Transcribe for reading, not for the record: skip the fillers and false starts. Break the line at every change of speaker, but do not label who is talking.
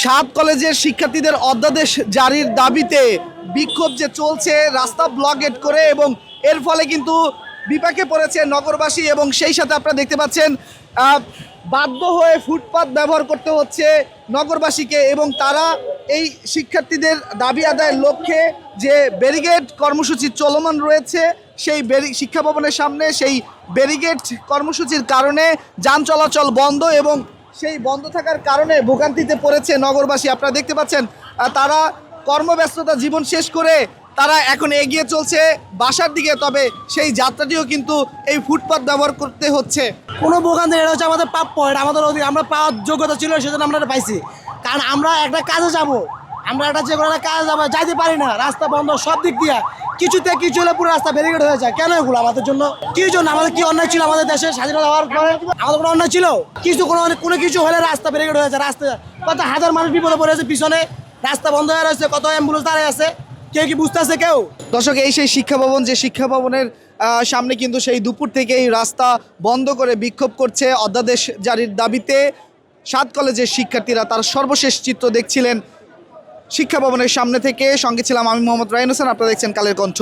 সাত কলেজের শিক্ষার্থীদের অধ্যাদেশ জারির দাবিতে বিক্ষোভ যে চলছে, রাস্তা ব্লকেট করে, এবং এর ফলে কিন্তু বিপাকে পড়েছে নগরবাসী, এবং সেই সাথে আপনারা দেখতে পাচ্ছেন বাধ্য হয়ে ফুটপাত ব্যবহার করতে হচ্ছে নগরবাসীকে, এবং তারা এই শিক্ষার্থীদের দাবি আদায়ের লক্ষ্যে যে ব্যারিকেড কর্মসূচি চলমান রয়েছে, সেই শিক্ষা ভবনের সামনে সেই ব্যারিকেড কর্মসূচির কারণে যান চলাচল বন্ধ, এবং সেই বন্ধ থাকার কারণে ভোগান্তিতে পড়েছে নগরবাসী। আপনারা দেখতে পাচ্ছেন তারা কর্মব্যস্ততা জীবন শেষ করে তারা এখন এগিয়ে চলছে বাসার দিকে, তবে সেই যাত্রাটিও কিন্তু এই ফুটপাত ব্যবহার করতে হচ্ছে।
কোনো ভোগান্তি, এটা হচ্ছে আমাদের প্রাপ্য, এটা আমাদের অধিকার, আমরা পাওয়ার যোগ্যতা ছিল, সেজন্য আমরা এটা পাইছি। কারণ আমরা একটা কাজে যাব, আমরা একটা যে কোনো একটা কাজে যাবো, যাইতে পারি না, রাস্তা বন্ধ সব দিক দিয়ে, কিছুতে কিছু হলে পুরো রাস্তা ব্যারিকেড হয়ে যায়। কেন এগুলো আমাদের জন্য? কি জন্য? আমাদের কি অন্যায় ছিল? আমাদের দেশে স্বাধীনতা হওয়ার পরে আমাদের কোনো অন্যায় ছিল? কোনো কিছু হলে রাস্তা ব্যারিকেড হয়ে যায়। রাস্তা কত হাজার মানুষ বিপদে পড়েছে, পিছনে রাস্তা বন্ধ হয়ে রয়েছে, কত অ্যাম্বুলেন্স দাঁড়িয়ে আছে, কেউ কি বুঝতেছে কেউ?
দর্শক, এই সেই শিক্ষা ভবন, যে শিক্ষা ভবনের সামনে কিন্তু সেই দুপুর থেকেই রাস্তা বন্ধ করে বিক্ষোভ করছে অধ্যাদেশ জারির দাবিতে সাত কলেজের শিক্ষার্থীরা। তার সর্বশেষ চিত্র দেখছিলেন শিক্ষা ভবনের সামনে থেকে। সঙ্গে ছিলাম আমি, মোহাম্মদ রায়হান হোসেন। আপনারা দেখছেন কালের কণ্ঠ।